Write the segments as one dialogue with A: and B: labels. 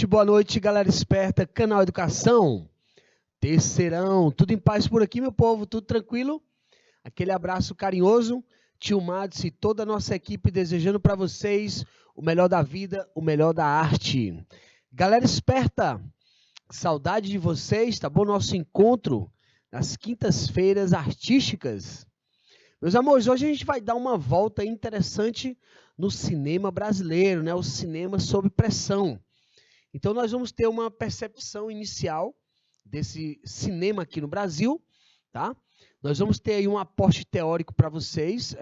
A: boa noite, galera esperta, canal Educação, terceirão, tudo em paz por aqui, meu povo, tudo tranquilo? Aquele abraço carinhoso, tio Mads e toda a nossa equipe desejando para vocês o melhor da vida, o melhor da arte. Galera esperta, saudade de vocês, tá bom? Nosso encontro nas quintas-feiras artísticas. Meus amores, hoje a gente vai dar uma volta interessante no cinema brasileiro, né? O cinema sob pressão. Então, nós vamos ter uma percepção inicial desse cinema aqui no Brasil, tá? Nós vamos ter aí um aporte teórico para vocês.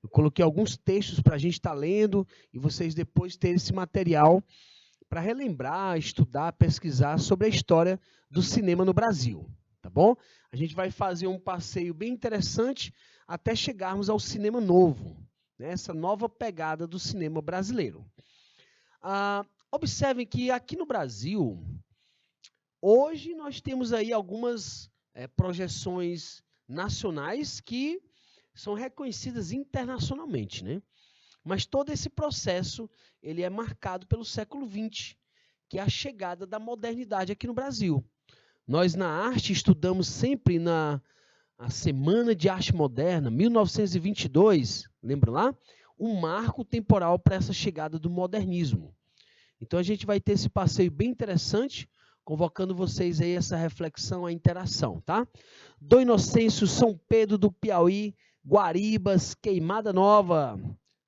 A: Eu coloquei alguns textos para a gente estar lendo e vocês depois terem esse material para relembrar, estudar, pesquisar sobre a história do cinema no Brasil, tá bom? A gente vai fazer um passeio bem interessante até chegarmos ao cinema novo, né? Essa nova pegada do cinema brasileiro. Observem que aqui no Brasil, hoje nós temos aí algumas projeções nacionais que são reconhecidas internacionalmente, né? Mas todo esse processo ele é marcado pelo século XX, que é a chegada da modernidade aqui no Brasil. Nós na arte estudamos sempre na Semana de Arte Moderna, 1922, lembra lá? Um marco temporal para essa chegada do modernismo. Então, a gente vai ter esse passeio bem interessante, convocando vocês aí a essa reflexão, a interação, tá? Dom Inocêncio, São Pedro do Piauí, Guaribas, Queimada Nova.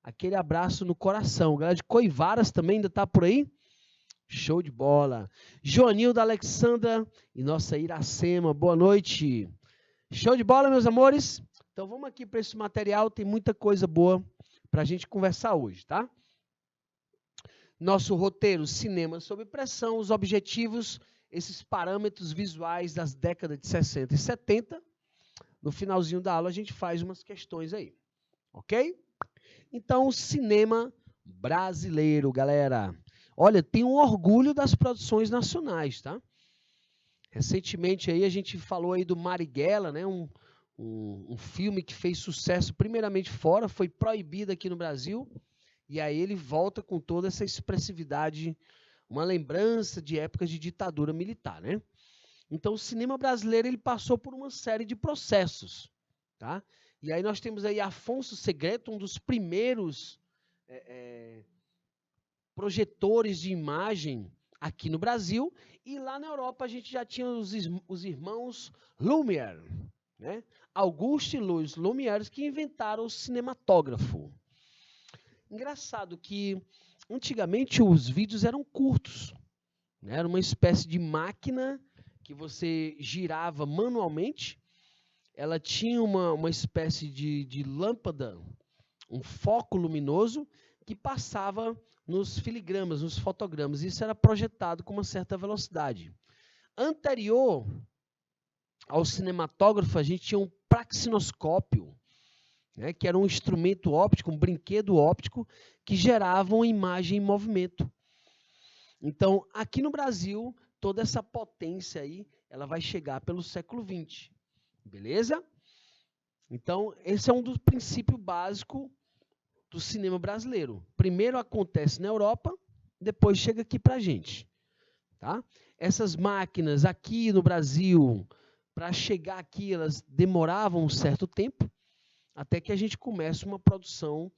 A: Aquele abraço no coração. Galera de Coivaras também ainda tá por aí? Show de bola. Joanil da Alexandra e nossa Iracema, boa noite. Show de bola, meus amores? Então, vamos aqui para esse material, tem muita coisa boa para a gente conversar hoje, tá? Nosso roteiro, cinema sob pressão, os objetivos, esses parâmetros visuais das décadas de 60 e 70. No finalzinho da aula a gente faz umas questões aí, ok? Então, o cinema brasileiro, galera. Olha, tem um orgulho das produções nacionais, tá? Recentemente aí a gente falou aí do Marighella, né? Um filme que fez sucesso primeiramente fora, foi proibido aqui no Brasil. E aí ele volta com toda essa expressividade, uma lembrança de épocas de ditadura militar, né? Então o cinema brasileiro ele passou por uma série de processos, tá? E aí nós temos aí Afonso Segreto, um dos primeiros projetores de imagem aqui no Brasil, e lá na Europa a gente já tinha os irmãos Lumière, né? Auguste e Louis Lumière, que inventaram o cinematógrafo. Engraçado que antigamente os vídeos eram curtos, né? Era uma espécie de máquina que você girava manualmente, ela tinha uma espécie de lâmpada, um foco luminoso que passava nos filigramas, nos fotogramas. Isso era projetado com uma certa velocidade. Anterior ao cinematógrafo, a gente tinha um praxinoscópio, né, que era um instrumento óptico, um brinquedo óptico, que gerava uma imagem em movimento. Então, aqui no Brasil, toda essa potência aí, ela vai chegar pelo século XX. Beleza? Então, esse é um dos princípios básicos do cinema brasileiro. Primeiro acontece na Europa, depois chega aqui para a gente. Tá? Essas máquinas aqui no Brasil, para chegar aqui, elas demoravam um certo tempo, até que a gente comece uma produção,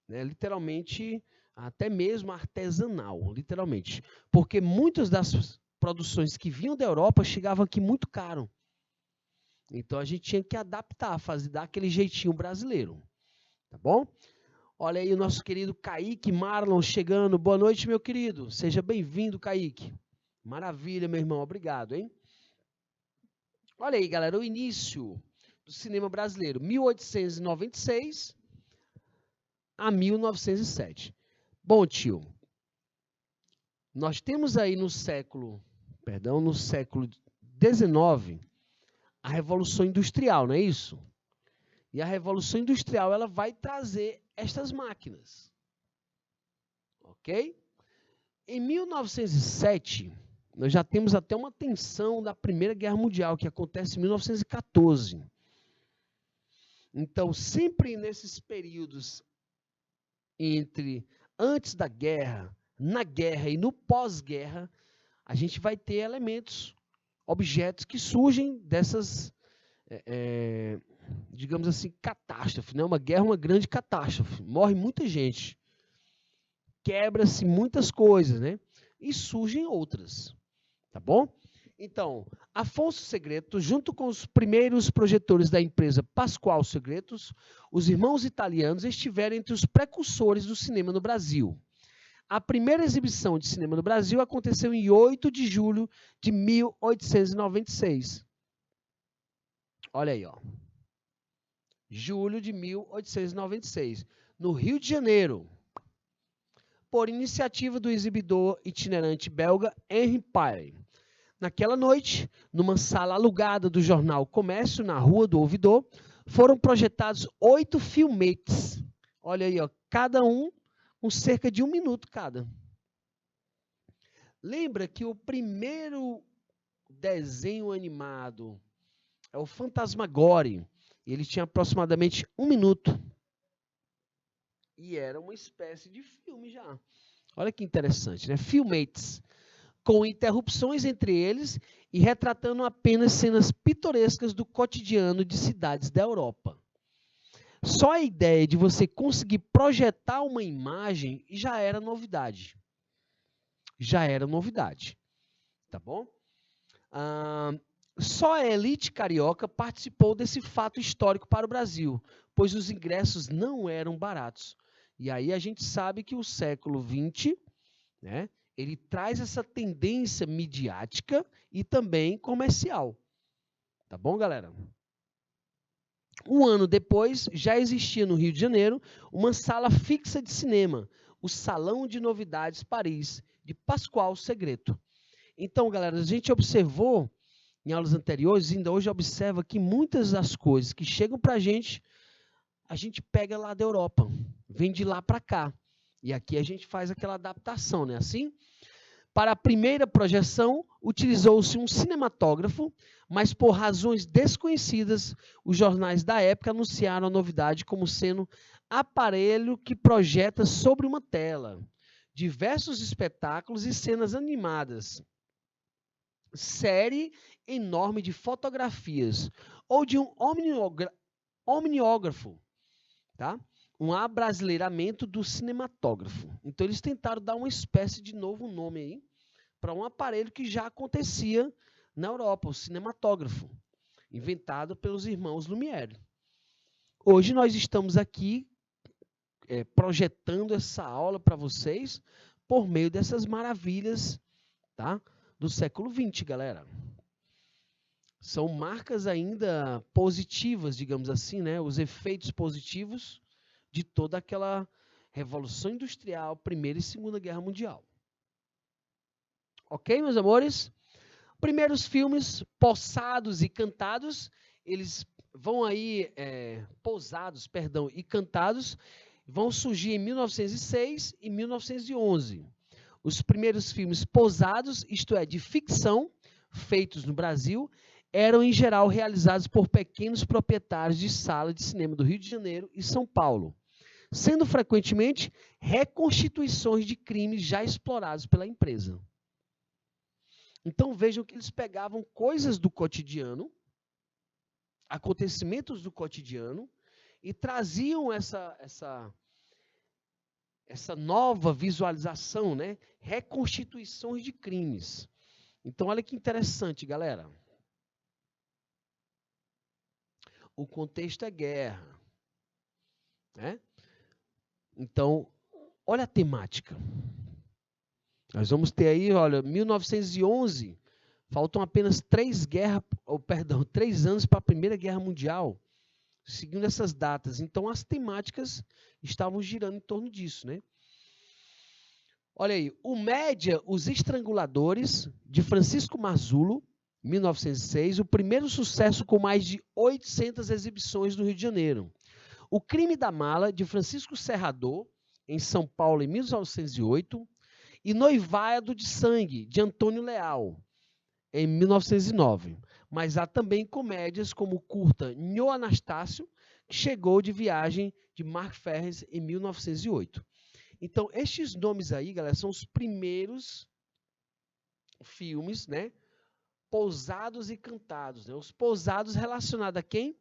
A: né, literalmente, até mesmo artesanal, literalmente. Porque muitas das produções que vinham da Europa chegavam aqui muito caro. Então, a gente tinha que adaptar, dar aquele jeitinho brasileiro. Tá bom? Olha aí o nosso querido Kaique Marlon chegando. Boa noite, meu querido. Seja bem-vindo, Kaique. Maravilha, meu irmão. Obrigado, hein? Olha aí, galera, o início do cinema brasileiro, 1896 a 1907. Bom, tio, nós temos aí no século XIX, a Revolução Industrial, não é isso? E a Revolução Industrial, ela vai trazer estas máquinas. Ok? Em 1907, nós já temos até uma tensão da Primeira Guerra Mundial, que acontece em 1914. Então, sempre nesses períodos antes da guerra, na guerra e no pós-guerra, a gente vai ter elementos, objetos que surgem dessas, digamos assim, catástrofe, né? Uma guerra é uma grande catástrofe, morre muita gente, quebra-se muitas coisas, né? E surgem outras, tá bom? Então, Afonso Segreto, junto com os primeiros projetores da empresa Pascoal Segretos, os irmãos italianos estiveram entre os precursores do cinema no Brasil. A primeira exibição de cinema no Brasil aconteceu em 8 de julho de 1896. Olha aí, ó. Julho de 1896, no Rio de Janeiro, por iniciativa do exibidor itinerante belga Henri Pyle. Naquela noite, numa sala alugada do jornal Comércio, na Rua do Ouvidor, foram projetados 8 filmetes. Olha aí, ó, cada um com cerca de 1 minuto cada. Lembra que o primeiro desenho animado é o Fantasmagorie. Ele tinha aproximadamente 1 minuto. E era uma espécie de filme já. Olha que interessante, né? Filmetes, com interrupções entre eles e retratando apenas cenas pitorescas do cotidiano de cidades da Europa. Só a ideia de você conseguir projetar uma imagem já era novidade. Já era novidade. Tá bom? Só a elite carioca participou desse fato histórico para o Brasil, pois os ingressos não eram baratos. E aí a gente sabe que o século XX, né, ele traz essa tendência midiática e também comercial. Tá bom, galera? Um ano depois, já existia no Rio de Janeiro uma sala fixa de cinema, o Salão de Novidades Paris, de Pascoal Segreto. Então, galera, a gente observou em aulas anteriores, ainda hoje observa que muitas das coisas que chegam para a gente pega lá da Europa, vem de lá para cá. E aqui a gente faz aquela adaptação, né? Assim, para a primeira projeção, utilizou-se um cinematógrafo, mas por razões desconhecidas, os jornais da época anunciaram a novidade como sendo aparelho que projeta sobre uma tela diversos espetáculos e cenas animadas, série enorme de fotografias, ou de um omniógrafo, tá? Um abrasileiramento do cinematógrafo. Então, eles tentaram dar uma espécie de novo nome aí para um aparelho que já acontecia na Europa, o cinematógrafo, inventado pelos irmãos Lumière. Hoje nós estamos aqui projetando essa aula para vocês por meio dessas maravilhas, tá? Do século XX, galera. São marcas ainda positivas, digamos assim, né? Os efeitos positivos de toda aquela Revolução Industrial, Primeira e Segunda Guerra Mundial. Ok, meus amores? Primeiros filmes, Poçados e Cantados, eles vão aí, Pousados, perdão, e Cantados, vão surgir em 1906 e 1911. Os primeiros filmes pousados, isto é, de ficção, feitos no Brasil, eram em geral realizados por pequenos proprietários de sala de cinema do Rio de Janeiro e São Paulo, sendo frequentemente reconstituições de crimes já explorados pela empresa. Então vejam que eles pegavam coisas do cotidiano, acontecimentos do cotidiano, e traziam essa nova visualização, né? Reconstituições de crimes. Então, olha que interessante, galera. O contexto é guerra, né? Então, olha a temática. Nós vamos ter aí, olha, 1911, faltam apenas 3 anos para a Primeira Guerra Mundial, seguindo essas datas. Então, as temáticas estavam girando em torno disso, né? Olha aí, o Média, Os Estranguladores, de Francisco Marzullo, 1906, o primeiro sucesso com mais de 800 exibições no Rio de Janeiro. O Crime da Mala, de Francisco Serrador, em São Paulo, em 1908. E Noivado de Sangue, de Antônio Leal, em 1909. Mas há também comédias como o curta Nhô Anastácio, que chegou de viagem de Mark Ferris em 1908. Então, estes nomes aí, galera, são os primeiros filmes, né? Pousados e cantados, né? Os pousados relacionados a quem?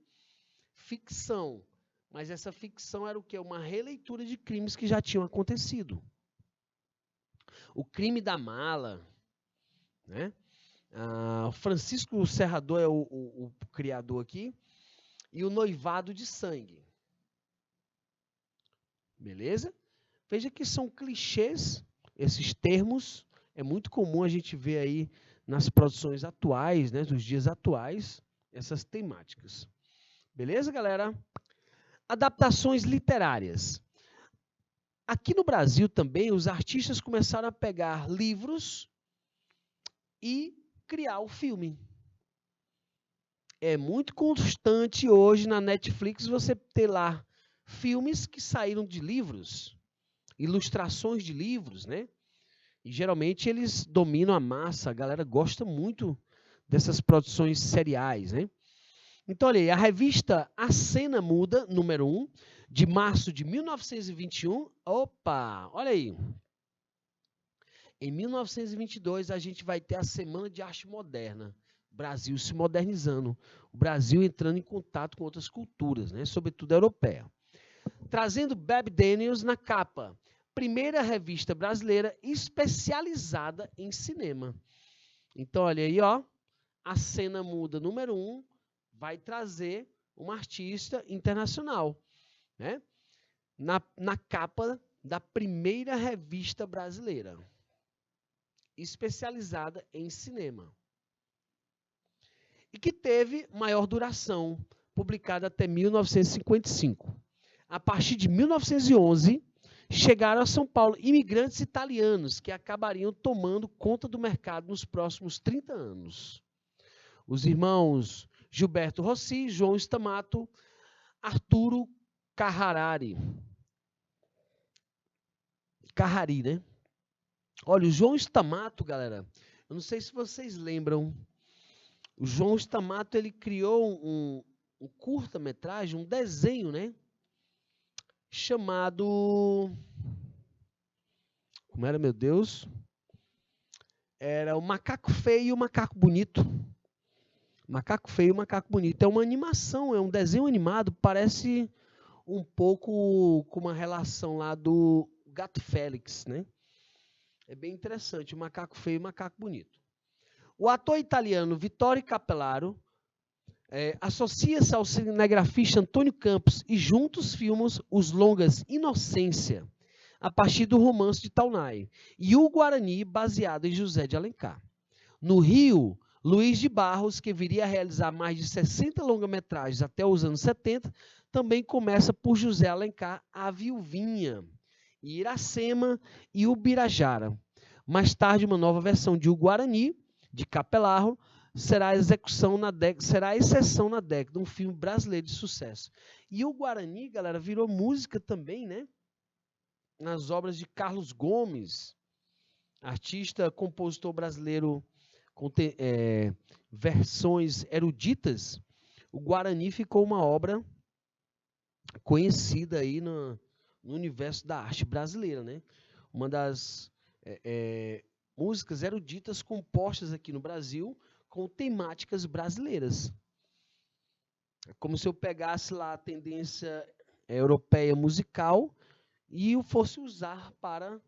A: Ficção. Mas essa ficção era o quê? Uma releitura de crimes que já tinham acontecido. O Crime da Mala, né? Francisco Serrador é o criador aqui. E o Noivado de Sangue. Beleza? Veja que são clichês, esses termos. É muito comum a gente ver aí nas produções atuais, né, dos dias atuais, essas temáticas. Beleza, galera? Adaptações literárias. Aqui no Brasil também, os artistas começaram a pegar livros e criar o filme. É muito constante hoje na Netflix você ter lá filmes que saíram de livros, ilustrações de livros, né? E geralmente eles dominam a massa, a galera gosta muito dessas produções seriais, né? Então, olha aí, a revista A Cena Muda, número 1, de março de 1921. Opa, olha aí. Em 1922, a gente vai ter a Semana de Arte Moderna. O Brasil se modernizando. O Brasil entrando em contato com outras culturas, né? Sobretudo a europeia. Trazendo Baby Daniels na capa. Primeira revista brasileira especializada em cinema. Então, olha aí, ó. A Cena Muda, número 1, vai trazer uma artista internacional, né? Na capa da primeira revista brasileira, especializada em cinema. E que teve maior duração, publicada até 1955. A partir de 1911, chegaram a São Paulo imigrantes italianos que acabariam tomando conta do mercado nos próximos 30 anos. Os irmãos Gilberto Rossi, João Stamato, Arturo Carrari, né? Olha, o João Stamato, galera, eu não sei se vocês lembram, o João Stamato, ele criou um curta-metragem, um desenho, né? Chamado... Como era, meu Deus? Era o Macaco Feio e o Macaco Bonito. Macaco Feio e o Macaco Bonito. É uma animação, é um desenho animado, parece um pouco com uma relação lá do Gato Félix, né? É bem interessante, o Macaco Feio e o Macaco Bonito. O ator italiano Vittorio Capellaro associa-se ao cinegrafista Antônio Campos e juntos filmam os longas Inocência, a partir do romance de Taunay, e o Guarani, baseado em José de Alencar. No Rio, Luiz de Barros, que viria a realizar mais de 60 longa-metragens até os anos 70, também começa por José Alencar, A Viuvinha, Iracema e Ubirajara. Mais tarde, uma nova versão de O Guarani, de Capellaro, será a exceção na década, um filme brasileiro de sucesso. E o Guarani, galera, virou música também, né? Nas obras de Carlos Gomes, artista, compositor brasileiro com versões eruditas. O Guarani ficou uma obra conhecida aí no universo da arte brasileira, né? Uma das músicas eruditas compostas aqui no Brasil com temáticas brasileiras. É como se eu pegasse lá a tendência europeia musical e o fosse usar para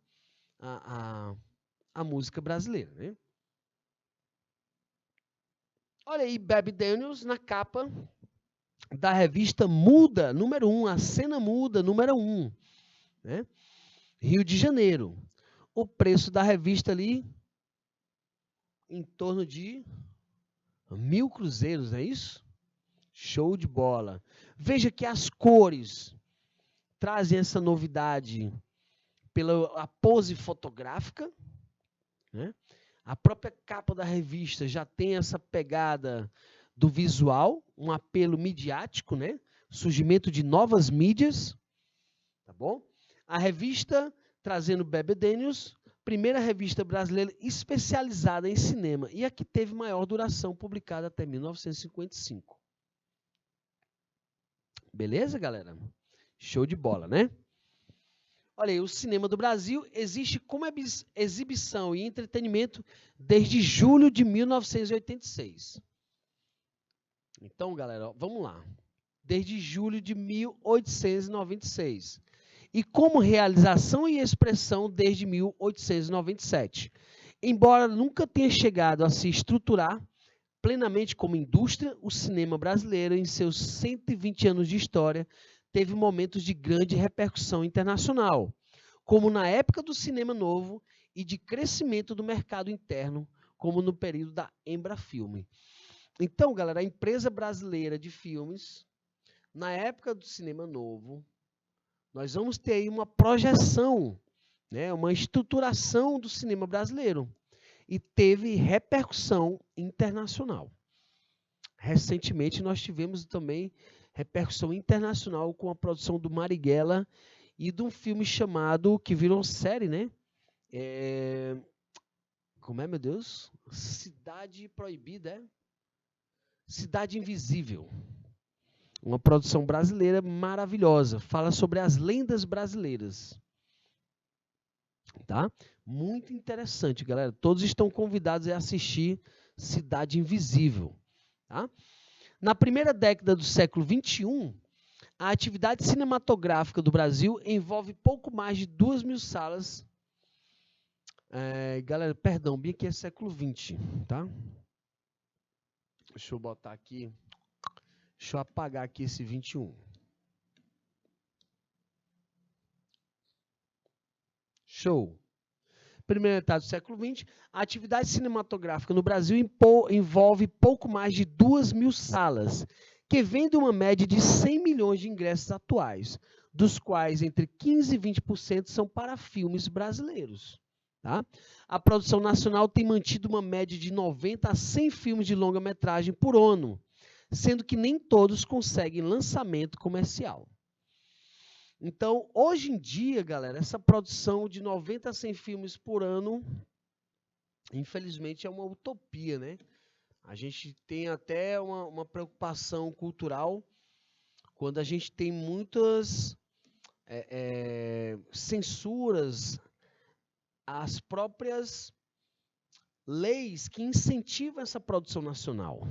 A: a música brasileira, né? Olha aí, Baby Daniels na capa da revista Muda, número 1, A Cena Muda, número 1, né? Rio de Janeiro. O preço da revista ali em torno de 1.000 cruzeiros, não é isso? Show de bola. Veja que as cores trazem essa novidade pela pose fotográfica, né? A própria capa da revista já tem essa pegada do visual, um apelo midiático, né? Surgimento de novas mídias, tá bom? A revista trazendo Baby Daniels, primeira revista brasileira especializada em cinema e a que teve maior duração, publicada até 1955. Beleza, galera? Show de bola, né? Olha aí, o cinema do Brasil existe como exibição e entretenimento desde julho de 1986. Então, galera, ó, vamos lá. Desde julho de 1896. E como realização e expressão desde 1897. Embora nunca tenha chegado a se estruturar plenamente como indústria, o cinema brasileiro, em seus 120 anos de história, teve momentos de grande repercussão internacional, como na época do cinema novo e de crescimento do mercado interno, como no período da Embrafilme. Então, galera, a empresa brasileira de filmes, na época do cinema novo, nós vamos ter aí uma projeção, né, uma estruturação do cinema brasileiro e teve repercussão internacional. Recentemente nós tivemos também repercussão internacional com a produção do Marighella e de um filme chamado, que virou série, né? Como é, meu Deus? Cidade Proibida, é? Cidade Invisível. Uma produção brasileira maravilhosa. Fala sobre as lendas brasileiras. Tá? Muito interessante, galera. Todos estão convidados a assistir Cidade Invisível. Tá? Na primeira década do século XXI, a atividade cinematográfica do Brasil envolve pouco mais de 2.000 salas. Galera, perdão, bem que é século XX, tá? Deixa eu botar aqui. Deixa eu apagar aqui esse 21. Show. Primeira metade do século XX, a atividade cinematográfica no Brasil envolve pouco mais de 2.000 salas, que vem de uma média de 100 milhões de ingressos atuais, dos quais entre 15% e 20% são para filmes brasileiros. Tá? A produção nacional tem mantido uma média de 90 a 100 filmes de longa-metragem por ano, sendo que nem todos conseguem lançamento comercial. Então, hoje em dia, galera, essa produção de 90 a 100 filmes por ano, infelizmente, é uma utopia, né? A gente tem até uma preocupação cultural quando a gente tem muitas censuras às próprias leis que incentivam essa produção nacional.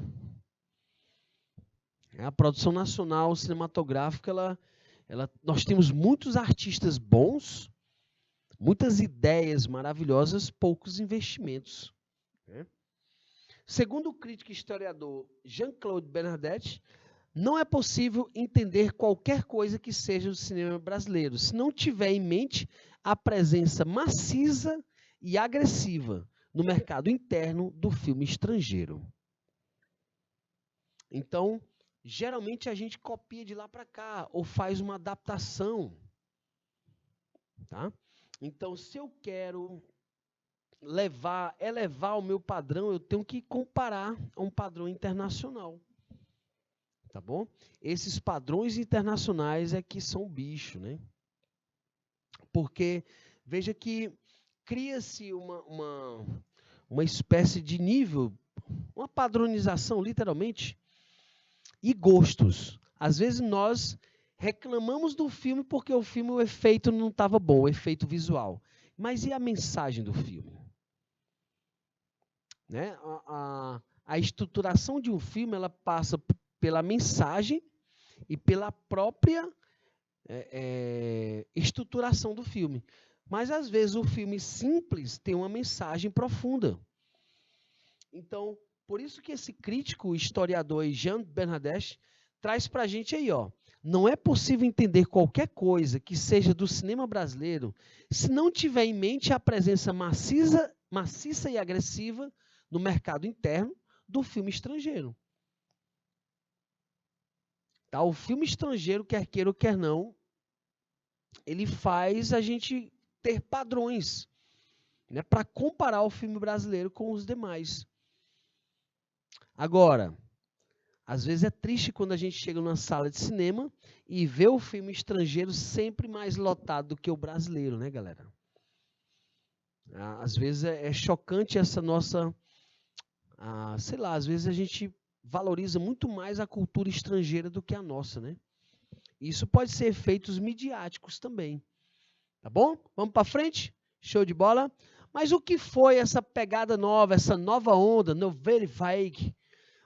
A: A produção nacional cinematográfica, nós temos muitos artistas bons, muitas ideias maravilhosas, poucos investimentos. Né? Segundo o crítico e historiador Jean-Claude Bernadette, não é possível entender qualquer coisa que seja do cinema brasileiro se não tiver em mente a presença maciça e agressiva no mercado interno do filme estrangeiro. Então, geralmente a gente copia de lá para cá ou faz uma adaptação. Tá? Então, se eu quero elevar o meu padrão, eu tenho que comparar a um padrão internacional. Tá bom? Esses padrões internacionais é que são bicho, né? Porque, veja que cria-se uma espécie de nível, uma padronização, literalmente, e gostos. Às vezes nós reclamamos do filme porque o filme, o efeito não estava bom, o efeito visual. Mas e a mensagem do filme? Né? A estruturação de um filme, ela passa pela mensagem e pela própria estruturação do filme. Mas, às vezes, o filme simples tem uma mensagem profunda. Então, por isso que esse crítico, historiador Jean Bernadette, traz para a gente aí, ó, não é possível entender qualquer coisa que seja do cinema brasileiro se não tiver em mente a presença maciça e agressiva no mercado interno do filme estrangeiro. Tá? O filme estrangeiro, quer queira ou quer não, ele faz a gente ter padrões, né, para comparar o filme brasileiro com os demais. Agora, às vezes é triste quando a gente chega numa sala de cinema e vê o filme estrangeiro sempre mais lotado do que o brasileiro, né, galera? Às vezes é chocante essa nossa... sei lá, às vezes a gente valoriza muito mais a cultura estrangeira do que a nossa, né? Isso pode ser efeitos midiáticos também, Tá bom? Vamos para frente? Show de bola? Mas o que foi essa pegada nova, essa nova onda, Nouvelle Vague?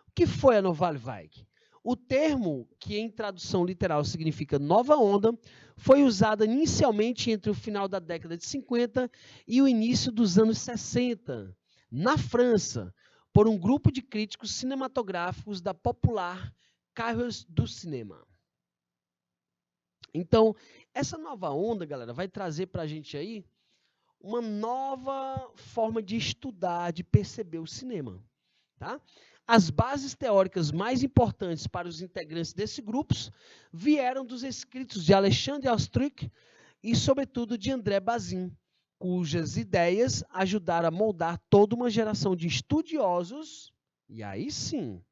A: O que foi a Nouvelle Vague? O termo, que em tradução literal significa nova onda, foi usado inicialmente entre o final da década de 50 e o início dos anos 60, na França, por um grupo de críticos cinematográficos da popular Cahiers du Cinema. Então, essa nova onda, galera, vai trazer para a gente aí uma nova forma de estudar, de perceber o cinema. Tá? As bases teóricas mais importantes para os integrantes desses grupos vieram dos escritos de Alexandre Astruc e, sobretudo, de André Bazin, cujas ideias ajudaram a moldar toda uma geração de estudiosos, e aí sim,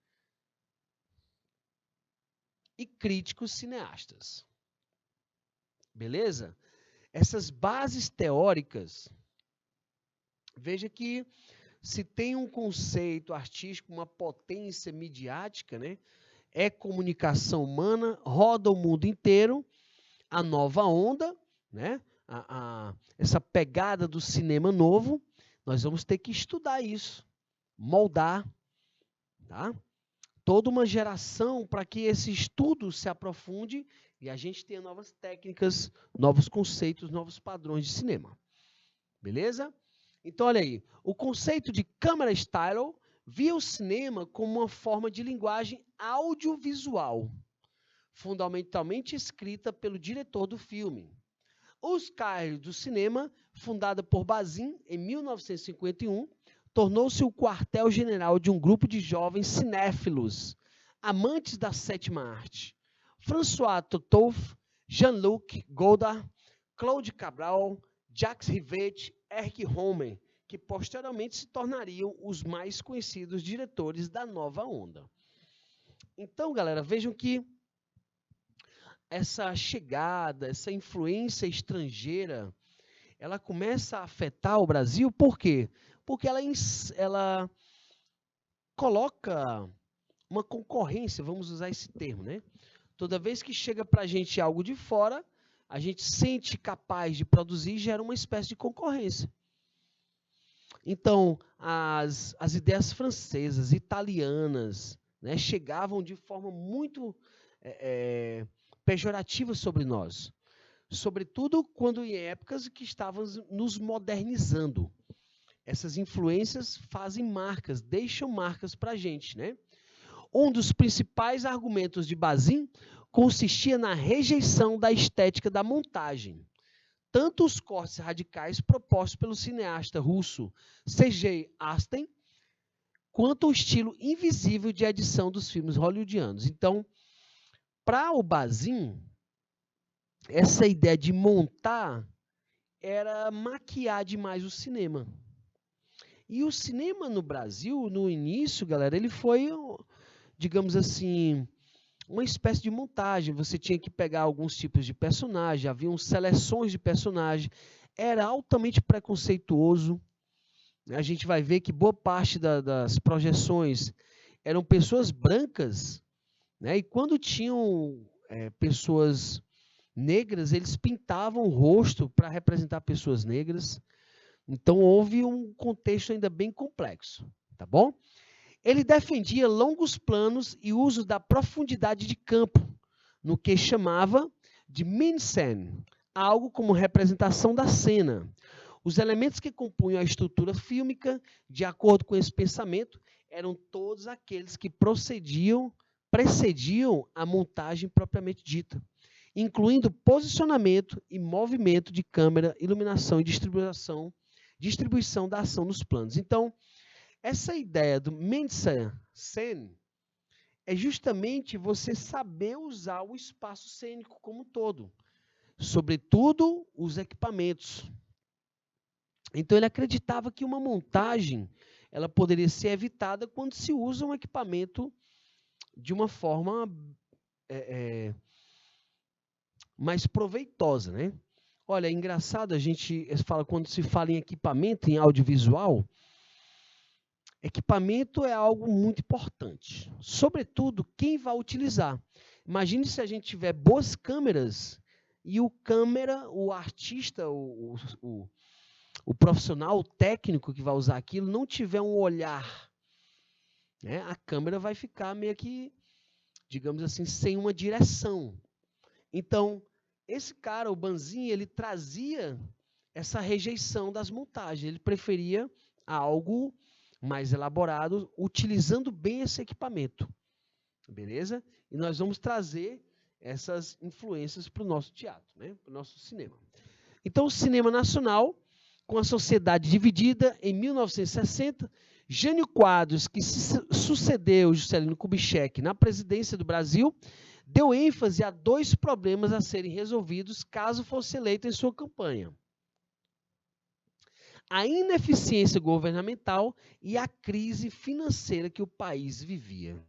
A: e críticos cineastas. Beleza? Essas bases teóricas, veja que se tem um conceito artístico, uma potência midiática, né? É comunicação humana, roda o mundo inteiro, a nova onda, né? Essa pegada do cinema novo, nós vamos ter que estudar isso, moldar, tá? Toda uma geração para que esse estudo se aprofunde e a gente tenha novas técnicas, novos conceitos, novos padrões de cinema. Beleza? Então, olha aí, o conceito de camera style via o cinema como uma forma de linguagem audiovisual, fundamentalmente escrita pelo diretor do filme. Os Cahiers do Cinema, fundada por Bazin em 1951, tornou-se o quartel-general de um grupo de jovens cinéfilos, amantes da sétima arte. François Truffaut, Jean-Luc Godard, Claude Cabral, Jacques Rivette, Erich Rohmer, que posteriormente se tornariam os mais conhecidos diretores da nova onda. Então, galera, vejam que essa chegada, essa influência estrangeira, ela começa a afetar o Brasil, por quê? Porque ela coloca uma concorrência, vamos usar esse termo, né? Toda vez que chega para a gente algo de fora, a gente sente capaz de produzir e gera uma espécie de concorrência. Então, as ideias francesas, italianas, né, chegavam de forma muito pejorativa sobre nós. Sobretudo quando em épocas que estávamos nos modernizando. Essas influências fazem marcas, deixam marcas para a gente, né? Um dos principais argumentos de Bazin consistia na rejeição da estética da montagem. Tanto os cortes radicais propostos pelo cineasta russo C.J. Asten, quanto o estilo invisível de edição dos filmes hollywoodianos. Então, para o Bazin, essa ideia de montar era maquiar demais o cinema. E o cinema no Brasil, no início, galera, ele foi, digamos assim, uma espécie de montagem. Você tinha que pegar alguns tipos de personagem, haviam seleções de personagem, era altamente preconceituoso. A gente vai ver que boa parte das projeções eram pessoas brancas, né? E quando tinham pessoas negras, eles pintavam o rosto para representar pessoas negras. Então, houve um contexto ainda bem complexo, tá bom? Ele defendia longos planos e uso da profundidade de campo, no que chamava de mise-en-scène, algo como representação da cena. Os elementos que compunham a estrutura fílmica, de acordo com esse pensamento, eram todos aqueles que precediam a montagem propriamente dita, incluindo posicionamento e movimento de câmera, iluminação e distribuição da ação nos planos. Então, essa ideia do mise-en-scène é justamente você saber usar o espaço cênico como um todo, sobretudo os equipamentos. Então, ele acreditava que uma montagem ela poderia ser evitada quando se usa um equipamento de uma forma mais proveitosa, né? Olha, é engraçado, a gente fala, quando se fala em equipamento, em audiovisual, equipamento é algo muito importante. Sobretudo, quem vai utilizar. Imagine se a gente tiver boas câmeras e o câmera, o artista, o profissional, o técnico que vai usar aquilo, não tiver um olhar, né, a câmera vai ficar meio que, digamos assim, sem uma direção. Então, esse cara, o Banzin, ele trazia essa rejeição das montagens. Ele preferia algo mais elaborado, utilizando bem esse equipamento. Beleza? E nós vamos trazer essas influências para o nosso teatro, né? Para o nosso cinema. Então, o cinema nacional, com a sociedade dividida, em 1960, Jânio Quadros, que sucedeu Juscelino Kubitschek na presidência do Brasil, deu ênfase a 2 problemas a serem resolvidos caso fosse eleito em sua campanha: a ineficiência governamental e a crise financeira que o país vivia.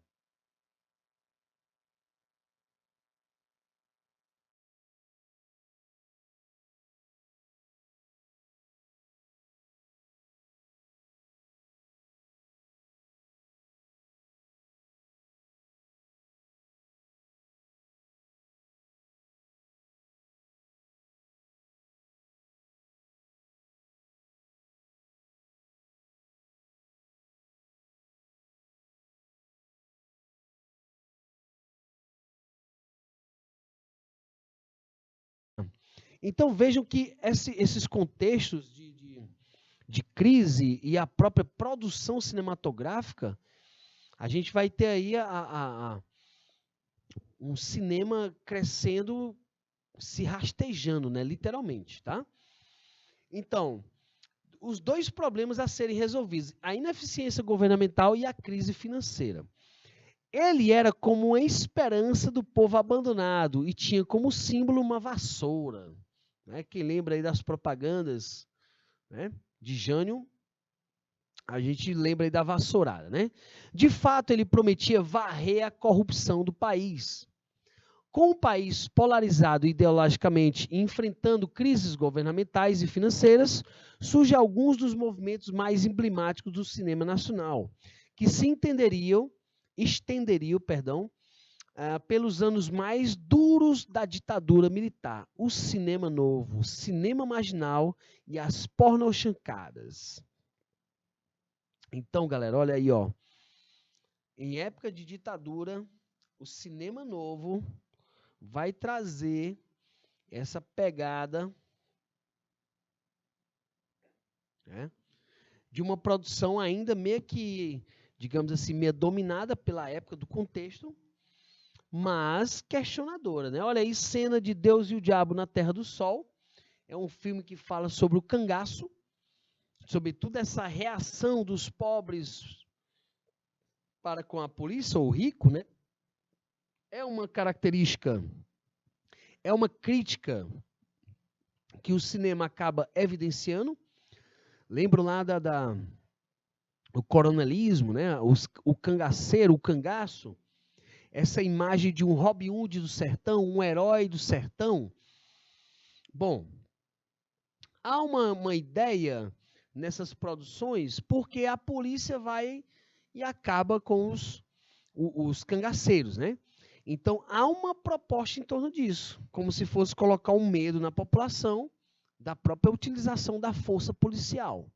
A: Então vejam que esses contextos de crise e a própria produção cinematográfica, a gente vai ter aí um cinema crescendo, se rastejando, né, literalmente, tá? Então, os 2 problemas a serem resolvidos: a ineficiência governamental e a crise financeira. Ele era como uma esperança do povo abandonado e tinha como símbolo uma vassoura. Né? Quem lembra aí das propagandas, né, de Jânio, a gente lembra aí da vassourada, né? De fato, ele prometia varrer a corrupção do país. Com o país polarizado ideologicamente e enfrentando crises governamentais e financeiras, surgem alguns dos movimentos mais emblemáticos do cinema nacional, que se estenderiam, pelos anos mais duros da ditadura militar: o cinema novo, o cinema marginal e as pornochancadas. Então, galera, olha aí, ó. Em época de ditadura, o cinema novo vai trazer essa pegada, né, de uma produção ainda meio que, digamos assim, meio dominada pela época do contexto, mas questionadora, né? Olha aí, Cena de Deus e o Diabo na Terra do Sol. É um filme que fala sobre o cangaço, sobre toda essa reação dos pobres para com a polícia, ou o rico, né? É uma característica, é uma crítica que o cinema acaba evidenciando. Lembro lá do coronelismo, né? O cangaceiro, o cangaço, essa imagem de um Robin Hood do sertão, um herói do sertão. Bom, há uma ideia nessas produções porque a polícia vai e acaba com os cangaceiros, né? Então, há uma proposta em torno disso, como se fosse colocar um medo na população da própria utilização da força policial,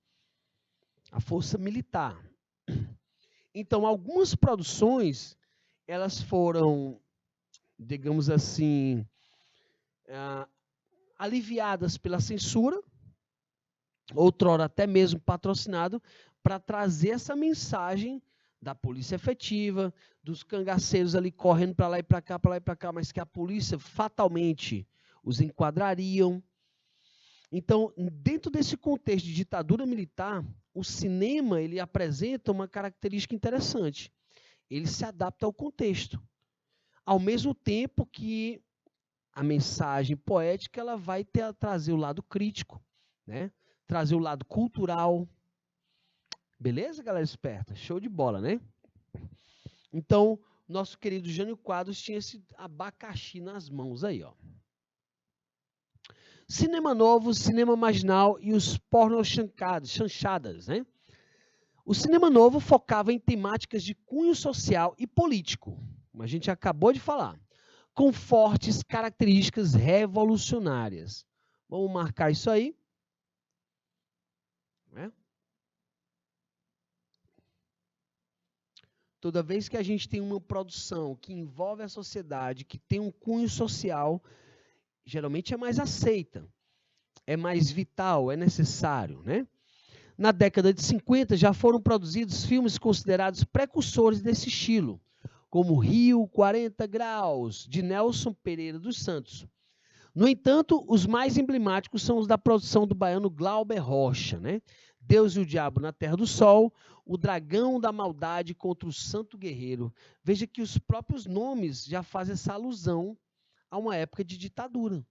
A: a força militar. Então, algumas produções, elas foram, digamos assim, aliviadas pela censura, outrora até mesmo patrocinado, para trazer essa mensagem da polícia efetiva, dos cangaceiros ali correndo para lá e para cá, mas que a polícia fatalmente os enquadrariam. Então, dentro desse contexto de ditadura militar, o cinema ele apresenta uma característica interessante. Ele se adapta ao contexto, ao mesmo tempo que a mensagem poética ela vai trazer o lado crítico, né? Trazer o lado cultural. Beleza, galera esperta? Show de bola, né? Então, nosso querido Jânio Quadros tinha esse abacaxi nas mãos aí, ó. Cinema novo, cinema marginal e os chanchadas, né? O cinema novo focava em temáticas de cunho social e político, como a gente acabou de falar, com fortes características revolucionárias. Vamos marcar isso aí. Né? Toda vez que a gente tem uma produção que envolve a sociedade, que tem um cunho social, geralmente é mais aceita, é mais vital, é necessário, né? Na década de 50 já foram produzidos filmes considerados precursores desse estilo, como Rio 40 Graus, de Nelson Pereira dos Santos. No entanto, os mais emblemáticos são os da produção do baiano Glauber Rocha, né? Deus e o Diabo na Terra do Sol, O Dragão da Maldade contra o Santo Guerreiro. Veja que os próprios nomes já fazem essa alusão a uma época de ditadura.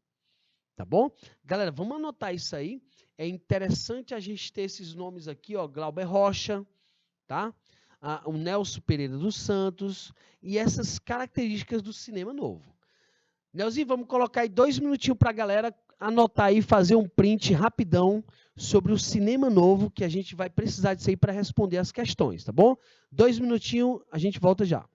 A: Tá bom? Galera, vamos anotar isso aí. É interessante a gente ter esses nomes aqui, ó, Glauber Rocha, tá? O Nelson Pereira dos Santos e essas características do cinema novo. Nelzinho, vamos colocar aí 2 minutinhos para a galera anotar aí, fazer um print rapidão sobre o cinema novo, que a gente vai precisar disso aí para responder as questões, tá bom? 2 minutinhos, a gente volta já.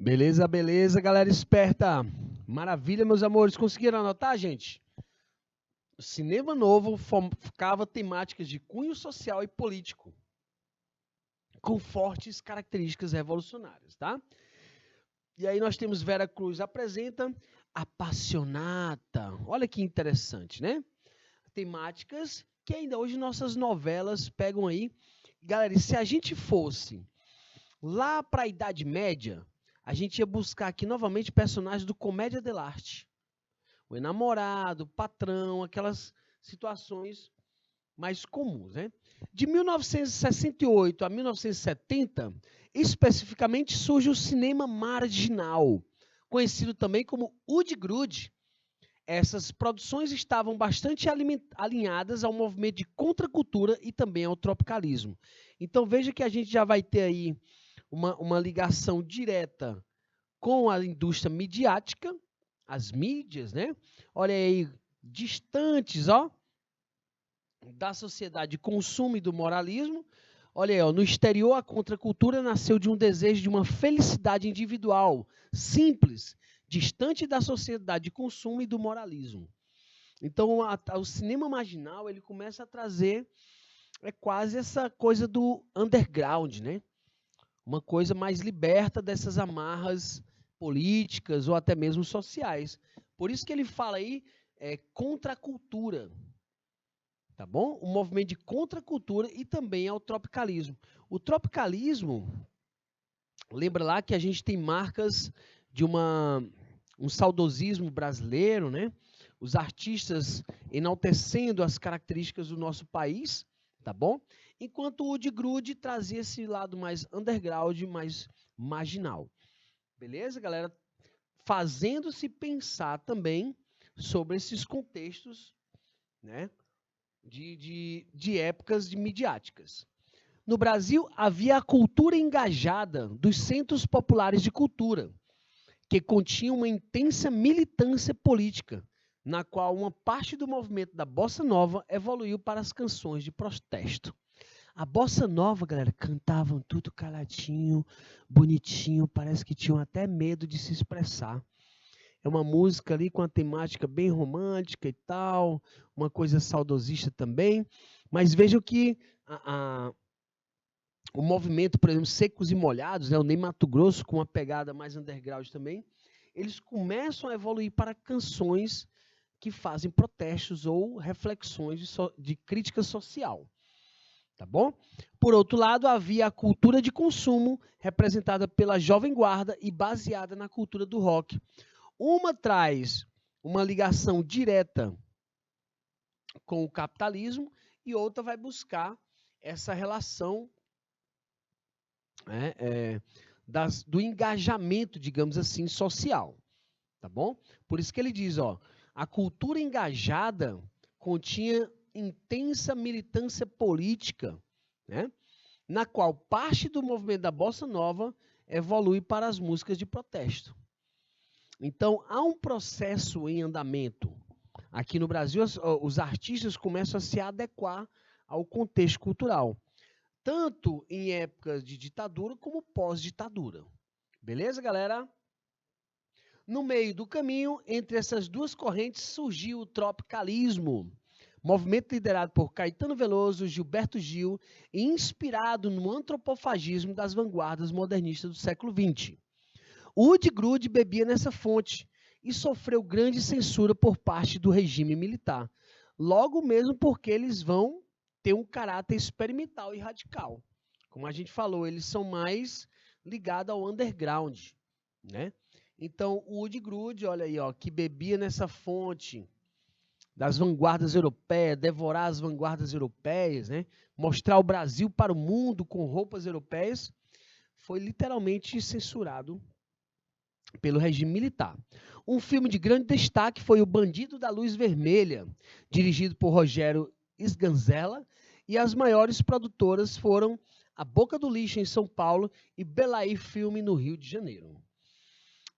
A: Beleza, beleza, galera esperta. Maravilha, meus amores. Conseguiram anotar, gente? O cinema novo focava temáticas de cunho social e político, com fortes características revolucionárias, tá? E aí nós temos Vera Cruz apresenta Appassionata. Olha que interessante, né? Temáticas que ainda hoje nossas novelas pegam aí. Galera, e se a gente fosse lá para a Idade Média, a gente ia buscar aqui novamente personagens do Comédia dell'arte. O enamorado, o patrão, aquelas situações mais comuns, né? De 1968 a 1970, especificamente, surge o cinema marginal, conhecido também como Udgrud. Essas produções estavam bastante alinhadas ao movimento de contracultura e também ao tropicalismo. Então veja que a gente já vai ter aí uma ligação direta com a indústria midiática, as mídias, né? Olha aí, distantes, ó, da sociedade de consumo e do moralismo. Olha aí, ó, no exterior a contracultura nasceu de um desejo de uma felicidade individual, simples, distante da sociedade de consumo e do moralismo. Então, o cinema marginal, ele começa a trazer quase essa coisa do underground, né? Uma coisa mais liberta dessas amarras políticas ou até mesmo sociais. Por isso que ele fala aí contra a cultura, tá bom? Um movimento de contracultura e também ao tropicalismo. O tropicalismo, lembra lá que a gente tem marcas de um saudosismo brasileiro, né? Os artistas enaltecendo as características do nosso país, tá bom? Enquanto o Woody Grude trazia esse lado mais underground, mais marginal. Beleza, galera? Fazendo-se pensar também sobre esses contextos, né? De épocas midiáticas. No Brasil, havia a cultura engajada dos centros populares de cultura, que continha uma intensa militância política, na qual uma parte do movimento da Bossa Nova evoluiu para as canções de protesto. A Bossa Nova, galera, cantavam tudo caladinho, bonitinho, parece que tinham até medo de se expressar. É uma música ali com a temática bem romântica e tal, uma coisa saudosista também, mas vejam que o movimento, por exemplo, Secos e Molhados, né, o Ney Matogrosso, com uma pegada mais underground também, eles começam a evoluir para canções que fazem protestos ou reflexões de crítica social. Tá bom? Por outro lado, havia a cultura de consumo, representada pela Jovem Guarda e baseada na cultura do rock. Uma traz uma ligação direta com o capitalismo e outra vai buscar essa relação do engajamento, digamos assim, social. Tá bom? Por isso que ele diz, ó, a cultura engajada continha intensa militância política, né? Na qual parte do movimento da Bossa Nova evolui para as músicas de protesto. Então, há um processo em andamento. Aqui no Brasil, os artistas começam a se adequar ao contexto cultural, tanto em épocas de ditadura como pós-ditadura. Beleza, galera? No meio do caminho, entre essas duas correntes, surgiu o tropicalismo, movimento liderado por Caetano Veloso, Gilberto Gil e inspirado no antropofagismo das vanguardas modernistas do século XX. O Woody Grude bebia nessa fonte e sofreu grande censura por parte do regime militar, logo mesmo porque eles vão ter um caráter experimental e radical. Como a gente falou, eles são mais ligados ao underground, né? Então, o Woody Grude, olha aí, ó, que bebia nessa fonte das vanguardas europeias, devorar as vanguardas europeias, né? Mostrar o Brasil para o mundo com roupas europeias, foi literalmente censurado pelo regime militar. Um filme de grande destaque foi O Bandido da Luz Vermelha, dirigido por Rogério Sganzella, e as maiores produtoras foram A Boca do Lixo, em São Paulo, e Belair Filme, no Rio de Janeiro.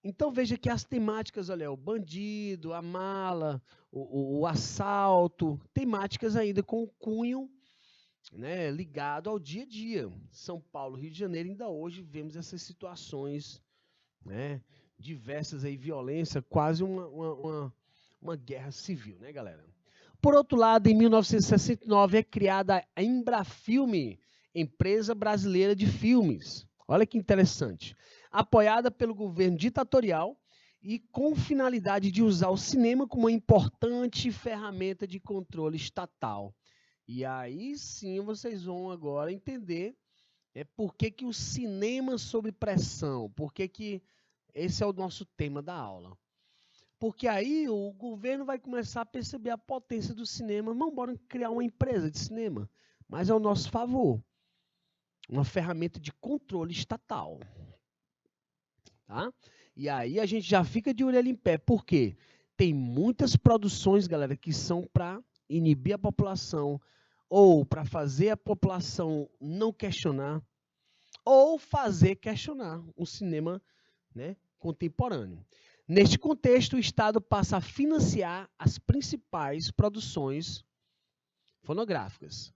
A: Então veja que as temáticas, olha, o bandido, a mala, o assalto, temáticas ainda com cunho, né, ligado ao dia a dia. São Paulo, Rio de Janeiro, ainda hoje vemos essas situações, né, diversas aí, violência, quase uma guerra civil, né, galera? Por outro lado, em 1969 é criada a Embrafilme, empresa brasileira de filmes. Olha que interessante. Apoiada pelo governo ditatorial e com finalidade de usar o cinema como uma importante ferramenta de controle estatal. E aí sim vocês vão agora entender por que o cinema sob pressão, por que esse é o nosso tema da aula. Porque aí o governo vai começar a perceber a potência do cinema. Não, bora criar uma empresa de cinema, mas é ao nosso favor. Uma ferramenta de controle estatal. Tá? E aí a gente já fica de orelha em pé. Por quê? Tem muitas produções, galera, que são para inibir a população, ou para fazer a população não questionar, ou fazer questionar um cinema, né, contemporâneo. Neste contexto, o Estado passa a financiar as principais produções fonográficas.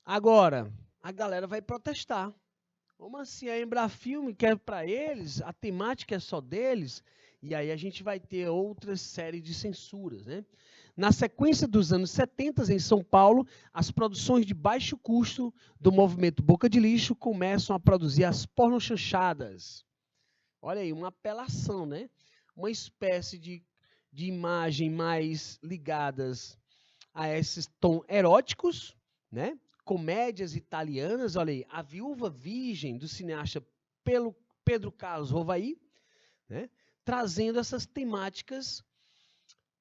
A: Agora, a galera vai protestar. Como assim? A Embrafilme quer para eles, a temática é só deles, e aí a gente vai ter outra série de censuras, né? Na sequência dos anos 70, em São Paulo, as produções de baixo custo do movimento Boca de Lixo começam a produzir as pornochanchadas. Olha aí, uma apelação, né? Uma espécie de imagem mais ligadas a esses tons eróticos, né? Comédias italianas, olha aí, A Viúva Virgem, do cineasta Pedro Carlos Rovaí, né? Trazendo essas temáticas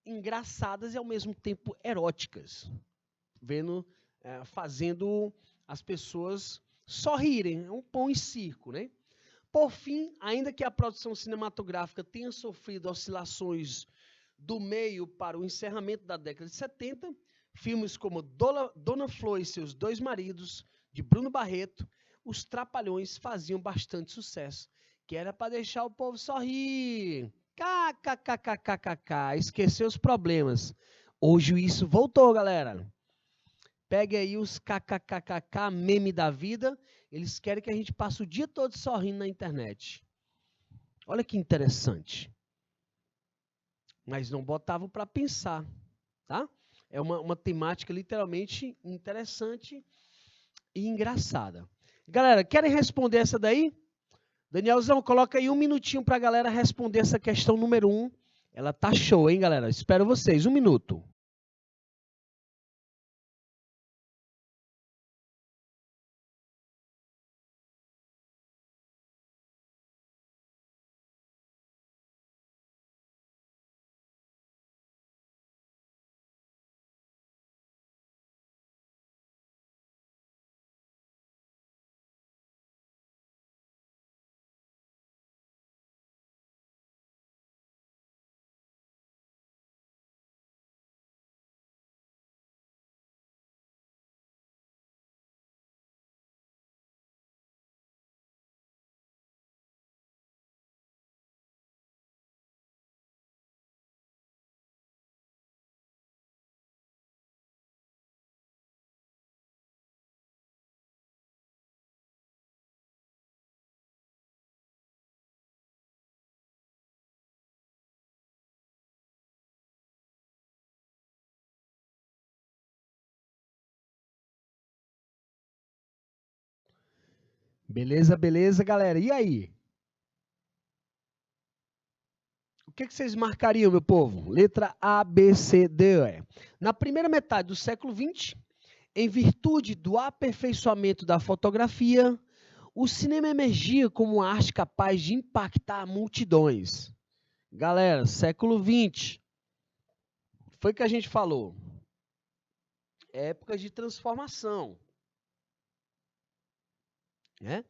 A: engraçadas e ao mesmo tempo eróticas, fazendo as pessoas sorrirem, é um pão e circo, né? Por fim, ainda que a produção cinematográfica tenha sofrido oscilações do meio para o encerramento da década de 70, filmes como Dona Flor e Seus Dois Maridos, de Bruno Barreto, Os Trapalhões faziam bastante sucesso, que era para deixar o povo sorrir. KKKKKK, esquecer os problemas. Hoje isso voltou, galera. Pegue aí os kkkk meme da vida. Eles querem que a gente passe o dia todo sorrindo na internet. Olha que interessante. Mas não botavam para pensar, tá? É uma temática literalmente interessante e engraçada. Galera, querem responder essa daí? Danielzão, coloca aí 1 minutinho para a galera responder essa questão número 1. Ela tá show, hein, galera? Espero vocês. 1 minuto. Beleza, beleza, galera. E aí? O que vocês marcariam, meu povo? Letra A, B, C, D, E. Na primeira metade do século XX, em virtude do aperfeiçoamento da fotografia, o cinema emergia como uma arte capaz de impactar multidões. Galera, século XX. Foi o que a gente falou. Época de transformação. Né?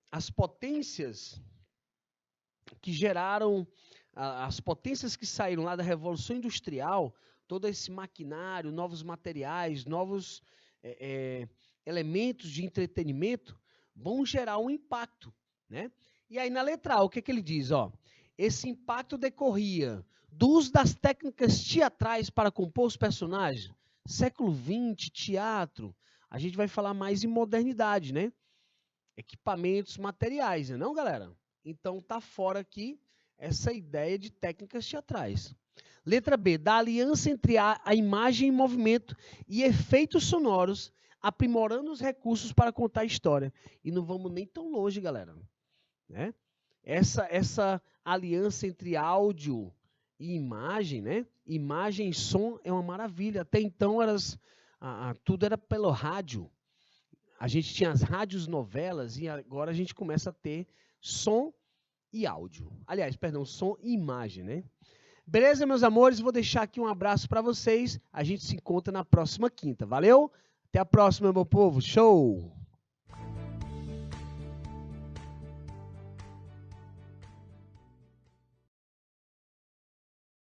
A: As potências que geraram, as potências que saíram lá da Revolução Industrial, todo esse maquinário, novos materiais, novos elementos de entretenimento, vão gerar um impacto. Né? E aí na letra A, o que ele diz? Ó, esse impacto decorria do uso das técnicas teatrais para compor os personagens. Século XX, teatro, a gente vai falar mais em modernidade, né? Equipamentos, materiais, né, não, galera? Então tá fora aqui essa ideia de técnicas teatrais. Letra B, da aliança entre a imagem em movimento e efeitos sonoros, aprimorando os recursos para contar a história. E não vamos nem tão longe, galera. Né? Essa aliança entre áudio e imagem, né? Imagem e som é uma maravilha. Até então tudo era pelo rádio. A gente tinha as rádios novelas e agora a gente começa a ter som e áudio. Aliás, perdão, som e imagem, né? Beleza, meus amores? Vou deixar aqui um abraço para vocês. A gente se encontra na próxima quinta. Valeu? Até a próxima, meu povo. Show!